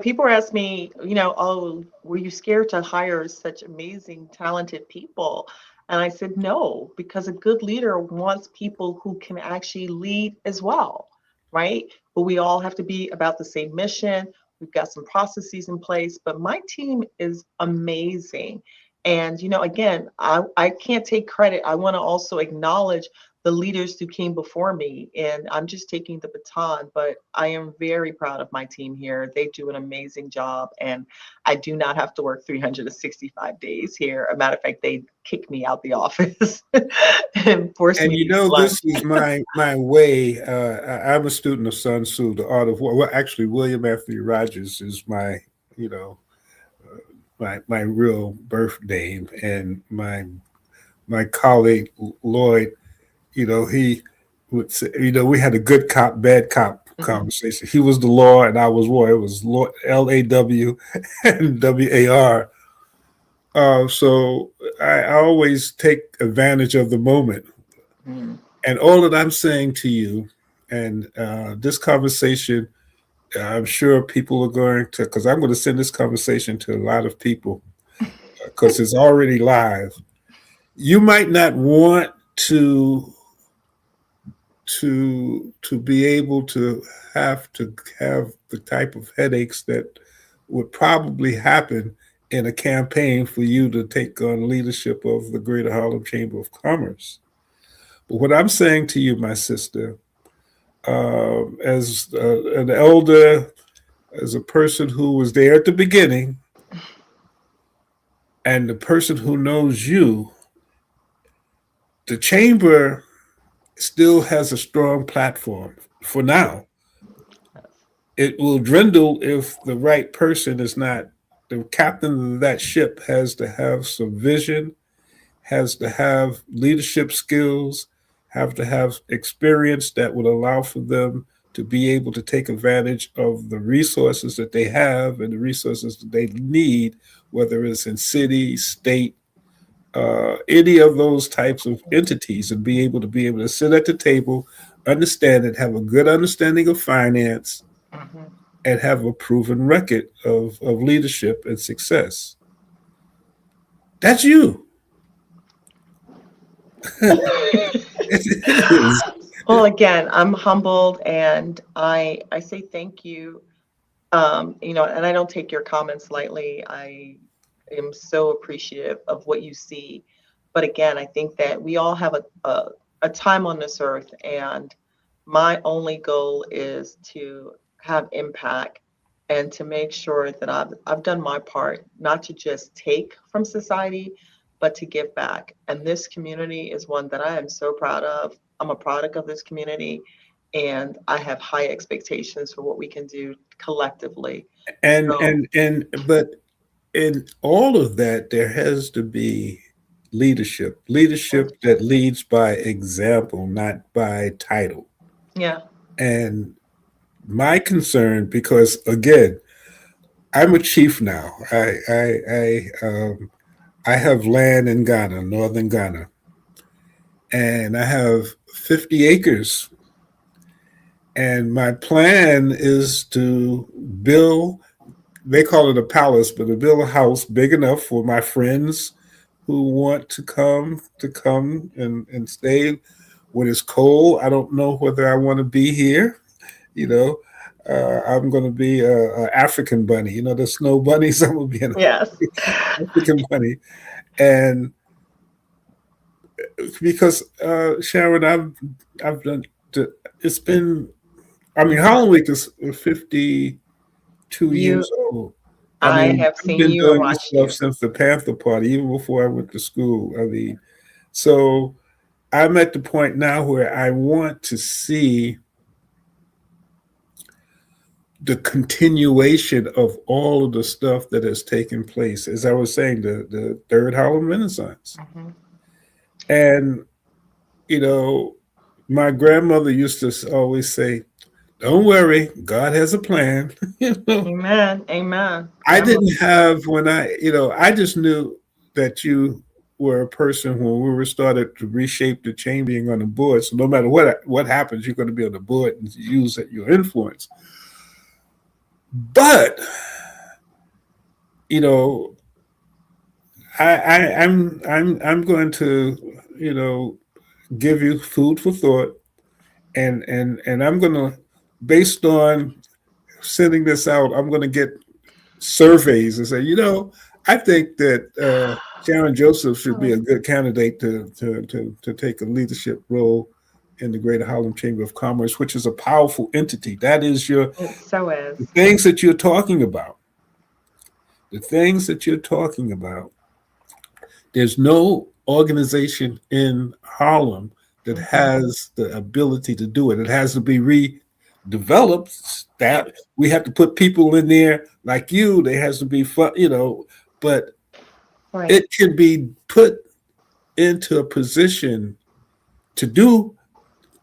people ask me, oh, were you scared to hire such amazing, talented people? And I said, no, because a good leader wants people who can actually lead as well, right? But we all have to be about the same mission. We've got some processes in place, but my team is amazing. And, again, I can't take credit. I want to also acknowledge the leaders who came before me, and I'm just taking the baton. But I am very proud of my team here. They do an amazing job, and I do not have to work 365 days here. A matter of fact, they kick me out the office and force And me to eat lunch. this is my way. I'm a student of Sun Tzu, the Art of War. Well, actually, William Anthony Rogers is my, you know, my real birth name, and my colleague Lloyd, he would say, we had a good cop, bad cop Mhm. conversation. He was the law, and I was war. It was law, LAW and WAR. So I always take advantage of the moment. Mm. And all that I'm saying to you, and this conversation, I'm sure people are going to, because I'm going to send this conversation to a lot of people because it's already live. You might not want to be able to have the type of headaches that would probably happen in a campaign for you to take on leadership of the Greater Harlem Chamber of Commerce. But what I'm saying to you, my sister, as an elder, as a person who was there at the beginning, and the person who knows you, the chamber still has a strong platform for now. It will dwindle if the right person is not. The captain of that ship has to have some vision, has to have leadership skills, have to have experience that would allow for them to be able to take advantage of the resources that they have and the resources that they need, whether it's in city, state, any of those types of entities, and be able to sit at the table, understand it, have a good understanding of finance, Mhm. and have a proven record of leadership and success. That's you. It is. Well, again, I'm humbled, and I say thank you. And I don't take your comments lightly. I am so appreciative of what you see. But again, I think that we all have a time on this earth, and my only goal is to have impact and to make sure that I've done my part, not to just take from society, but to give back. And this community is one that I am so proud of. I'm a product of this community, and I have high expectations for what we can do collectively. and So, and and but in all of that, there has to be leadership that leads by example, not by title. yeah. And my concern, because again, I'm a chief now. I have land in Ghana, northern Ghana, and I have 50 acres. And my plan is to build, they call it a palace, but to build a house big enough for my friends who want to come and stay when it's cold. I don't know whether I want to be here. You know, I'm going to be a African bunny. You know, the snow bunnies. I'm going to be an Yes. African bunny, and because Sharon, I've done. It's been. I mean, Harlem Week is 52 You, years old. I I mean, have I've seen been you and doing this watched stuff you. since the Panther Party, even before I went to school. I mean, so I'm at the point now where I want to see the continuation of all of the stuff that has taken place. As I was saying, the third Harlem Renaissance. Hmm. And, you know, my grandmother used to always say, don't worry, God has a plan. you know, Amen. Amen. I Grandmother didn't said it. have when I just knew that you were a person when we were started to reshape the chamber being on the board. So no matter what happens, you're going to be on the board and use your influence. But you know, I'm going to give you food for thought, and I'm going to, based on sending this out, I'm going to get surveys and say, I think that Sharon Joseph should be a good candidate to take a leadership role in the Greater Harlem Chamber of Commerce, which is a powerful entity. That is It so the is. things that you're talking about. The things that you're talking about. There's no organization in Harlem that Hmm. has the ability to do it. It has to be redeveloped. That Yes. we have to put people in there like you. There has to be fun, but Right. it can be put into a position to do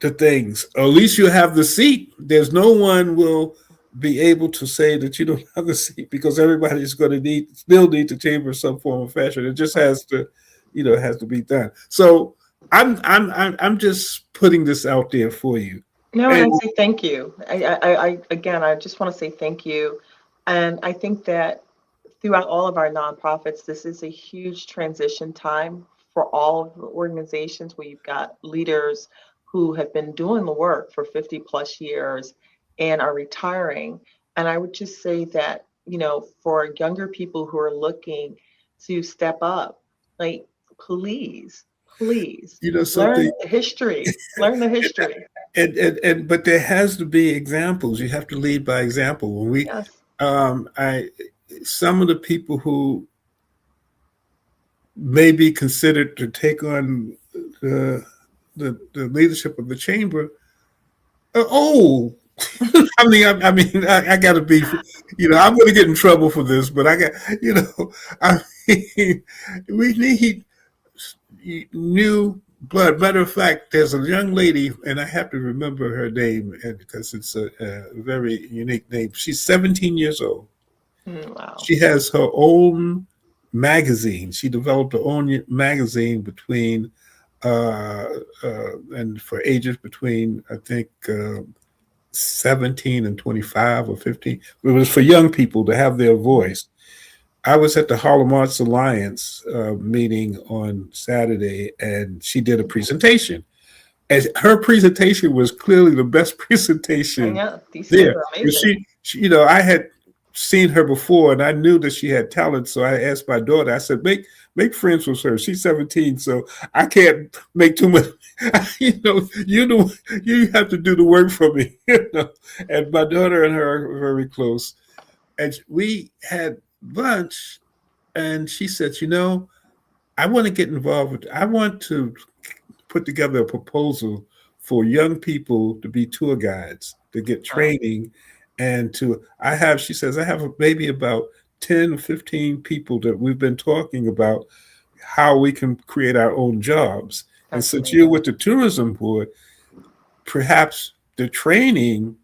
the things. Or at least you have the seat. There's no one will be able to say that you don't have the seat because everybody's going to still need the chamber in some form or fashion. It just Right. has to, has to be done. So I'm just putting this out there for you. No, and I And say thank you. Again, I just want to say thank you. And I think that throughout all of our nonprofits, this is a huge transition time for all of the organizations where you've got leaders who have been doing the work for 50 plus years and are retiring. And I would just say that, for younger people who are looking to step up, like, please, please learn something, the history, learn the history. and but there has to be examples. You have to lead by example. When we, Yes. I, some of the people who may be considered to take on the the leadership of the chamber are old. I got to be, I'm going to get in trouble for this, but I mean, we need new blood. Matter of fact, there's a young lady, and I have to remember her name because it's a very unique name. She's 17 years old. Wow. She has her own magazine. She developed her own magazine between and for ages between I think 17 and 25 or 15. It was for young people to have their Mhm. voice. I was at the Harlem Arts Alliance meeting on Saturday, and she did a presentation. And her presentation was clearly the best And presentation yeah, these kids there. are But amazing. I had seen her before, and I knew that she had talent. So I asked my daughter. I said, "Make friends with her. She's 17, so I can't make too much. You have to do the work for me." And my daughter and her are very close, and we had lunch. And she said, I want to get involved with. I want to put together a proposal for young people to be tour guides to get Wow. training and she says I have maybe about 10 or 15 people that we've been talking about how we can create our own jobs. And That's since you're amazing. with the tourism board, perhaps the training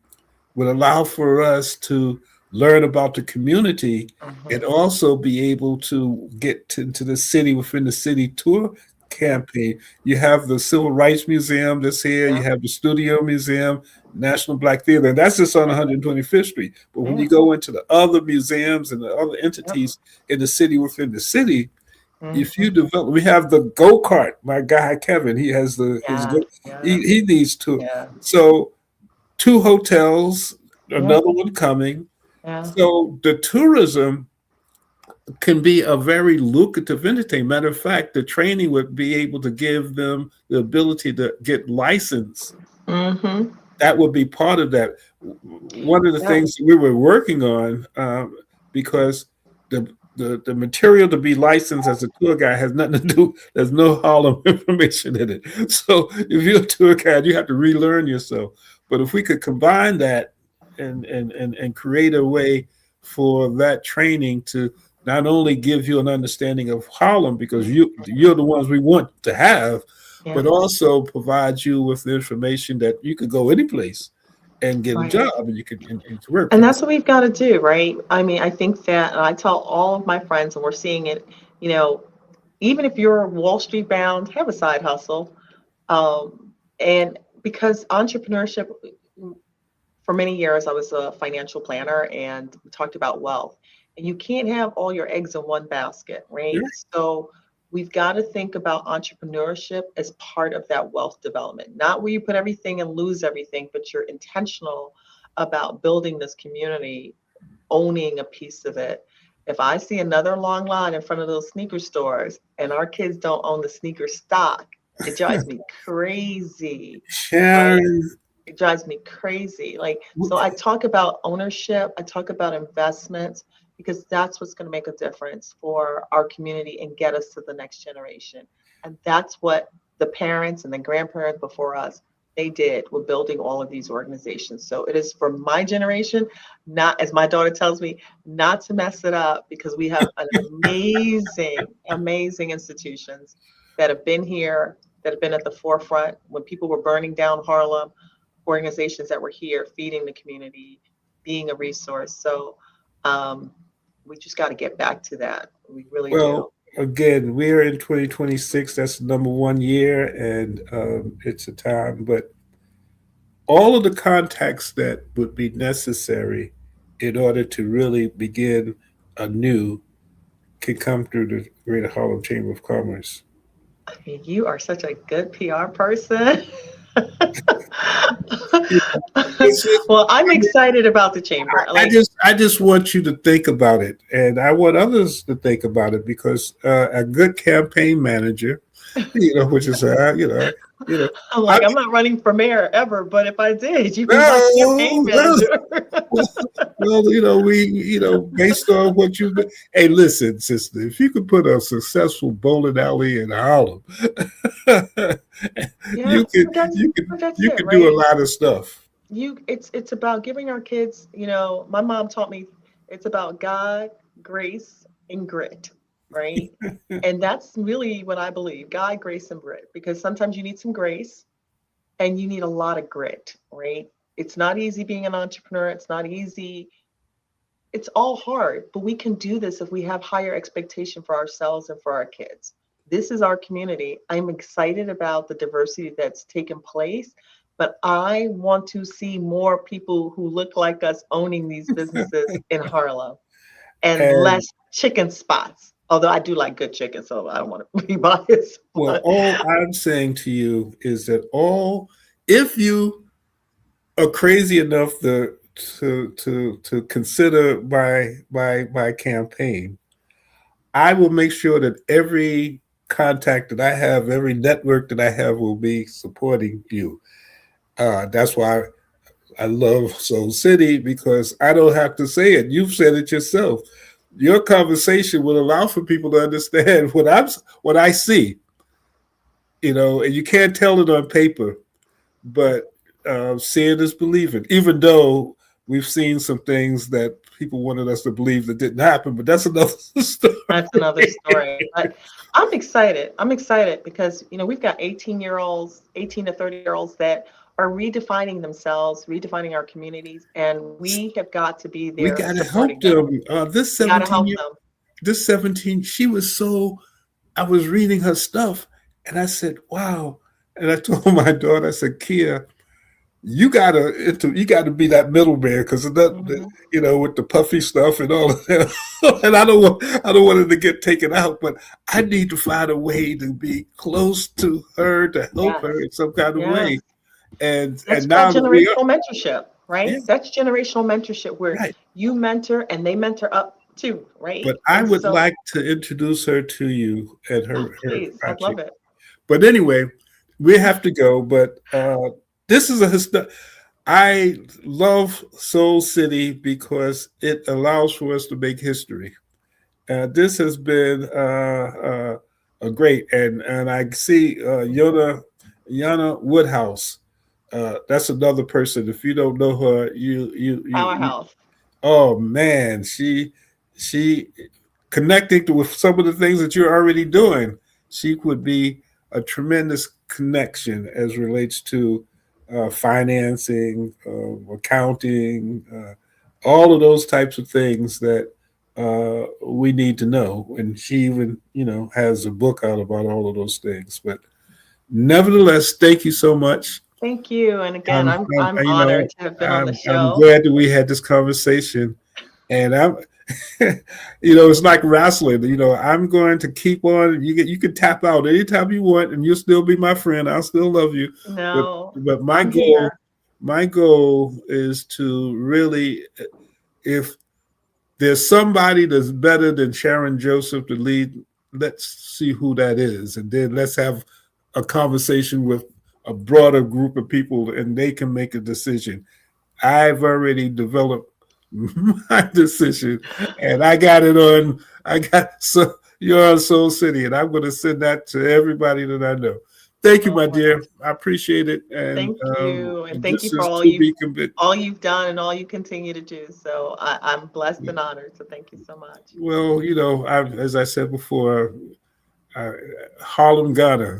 would allow for us to learn about the community and Mhm. also be able to get into the city within the city tour Yeah. campaign. You have the Civil Rights Museum that's here, Yeah. you have the Studio Museum, National Black Theater, and that's just on 125th Street. But when Yeah. you go into the other museums and the other Yep. entities in the city within the city, if you Mhm. develop, we have the go kart. My guy Kevin, he has the his Yeah. Yeah. he needs to. Yeah. So two hotels, Yeah. another one coming. Yeah. So the tourism can be a very lucrative entity. Matter of fact, the training would be able to give them the ability to get licensed. Mhm. That would be part of that. One of the Yeah. things we were working on, because the material to be licensed as a tour guide has nothing to do. There's no Harlem information in it. So if you're a tour guide, you have to relearn yourself. But if we could combine that and create a way for that training to not only give you an understanding of Harlem, because you're the ones we want to have, Yeah. but also provide you with the information that you could go any place and get a Right. job and you could and work And for the that's what we've got to do, right? I mean, I think that, and I tell all of my friends, and we're seeing it, you know, even if you're Wall Street bound, have a side hustle. And because entrepreneurship, for many years, I was a financial planner and we talked about wealth. And you can't have all your eggs in one basket, yeah. right? So we've got to think about entrepreneurship as part of that wealth development, not where you put everything and lose everything, but you're intentional about building this community, owning a piece of it. If I see another long line in front of those sneaker stores and our kids don't own the sneaker stock, it drives me crazy, right? Sharon, It drives me crazy. Like, so I talk about ownership, I talk about investments because that's what's going to make a difference for our community and get us to the next generation. And that's what the parents and the grandparents before us they did with building all of these organizations. So it is for my generation, not as my daughter tells me, not to mess it up because we have an amazing, amazing institutions that have been here, that have been at the forefront when people were burning down Harlem, organizations that were here feeding the community, being a resource. So um, we just got to get back to that. We really do. well, again, we're in 2026. That's the number one year, and it's a time. But all of the contacts that would be necessary in order to really begin anew can come through the Greater Harlem Chamber of Commerce. I mean, you are such a good PR person. It's just, Well, I'm excited about the chamber. Like, I just want you to think about it, and I want others to think about it because a good campaign manager, which is I'm I like, I'm not running for mayor ever, but if I did, you'd be my campaign no, no. manager. Well, based on what you, hey, listen, sister, if you could put a successful bowling alley in Harlem, Yeah, but that's you it, could do a right? lot of stuff. It's about giving our kids, my mom taught me it's about God, grace, and grit, right? And that's really what I believe, God, grace, and grit, because sometimes you need some grace and you need a lot of grit, right? It's not easy being an entrepreneur. It's not easy. It's all hard, but we can do this if we have higher expectation for ourselves and for our kids. This is our community. I'm excited about the diversity that's taken place, but I want to see more people who look like us owning these businesses in Harlem and And less chicken spots. Although I do like good chicken, so I don't want to be biased. well, But all I'm saying to you is that if you are crazy enough to consider my campaign, I will make sure that every contact that I have, every network that I have, will be supporting you. That's why I love Soul City because I don't have to say it. You've said it yourself. Your conversation will allow for people to understand what I see. And you can't tell it on paper, but seeing is believing. Even though we've seen some things that people wanted us to believe that didn't happen, but that's another story. that's another story. But I'm excited. I'm excited because, we've got 18-year-olds, 18 to 30-year-olds that are redefining themselves, redefining our communities, and we have got to be We there got to supporting help them. them. This We got to 17 help year, them. this 17, she was so, I was reading her stuff and I said, wow. And I told my daughter, I said, Kia, you gotta be that middleman because of that, Hmm. with the puffy stuff and all of that. And I don't want it to get taken out, but I need to find a way to be close to her to help Yes. her in some kind of Yes. way. And That's called now that we are, generational mentorship, yeah, right? That's generational mentorship where right. you mentor and they mentor up too, right? But I And would so, like to introduce her to you and oh, her please, I'd love project. it. But anyway, we have to go. But this is I love Soul City because it allows for us to make history. This has been a great, and I see Yana Woodhouse. That's another person. If you don't know her, you Powerhouse. oh man, she connecting with some of the things that you're already doing. She would be a tremendous connection as relates to financing, accounting, all of those types of things that we need to know. And she even, has a book out about all of those things. But nevertheless, thank you so much. Thank you. And again, I'm, I'm I'm honored to have been on the I'm show. glad that we had this conversation, and I'm, it's like wrestling. I'm going to keep on. You can tap out anytime you want, and you'll still be my friend. I'll still love you, but No, but my I'm goal, here. my goal is to really, if there's somebody that's better than Sharon Joseph to lead, let's see who that is, and then let's have a conversation with a broader group of people, and they can make a decision. I've already developed my decision, and I got it on. I got so you're on Soul City, and I'm going to send that to everybody that I know. Thank you, Oh, my dear. wonderful. I appreciate it, and Thank you. And thank you this for is to be convinced. all you've done and all you continue to do. So I'm blessed and honored. So thank you so much. Well, as I said before, uh, Harlem, Ghana.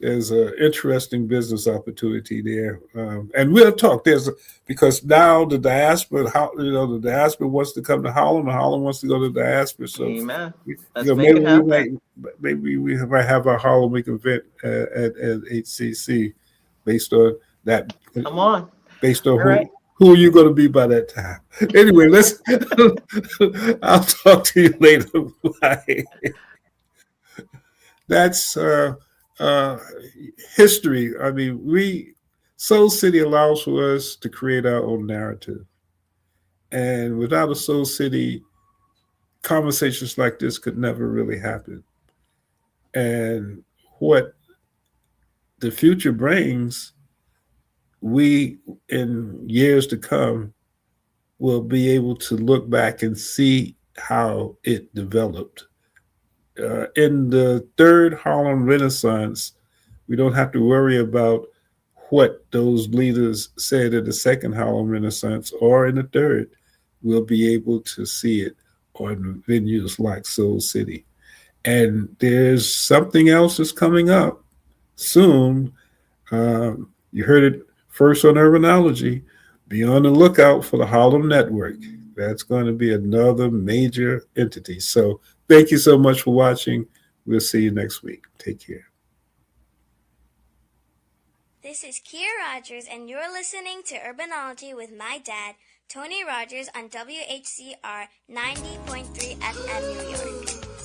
There's a interesting business opportunity there, and we'll talk. Because now the diaspora wants to come to Harlem, and Harlem wants to go to the diaspora. So, Amen. Let's make maybe it happen. we might have our Harlem Week event at HCC, based on that, Come on. based on All right. who are you going to be by that time. Anyway, let's. I'll talk to you later. Bye. That's uh, history. I mean, Soul City allows for us to create our own narrative, and without a Soul City, conversations like this could never really happen. And what the future brings, we in years to come will be able to look back and see how it developed. In the third Harlem Renaissance, we don't have to worry about what those leaders said in the second Harlem Renaissance or in the third. We'll be able to see it on venues like Soul City. And there's something else that's coming up soon. You heard it first on Urbanology. Be on the lookout for the Harlem Network. That's going to be another major entity. So thank you so much for watching. We'll see you next week. Take care. This is Kia Rogers, and you're listening to Urbanology with my dad, Tony Rogers, on WHCR 90.3 FM New York.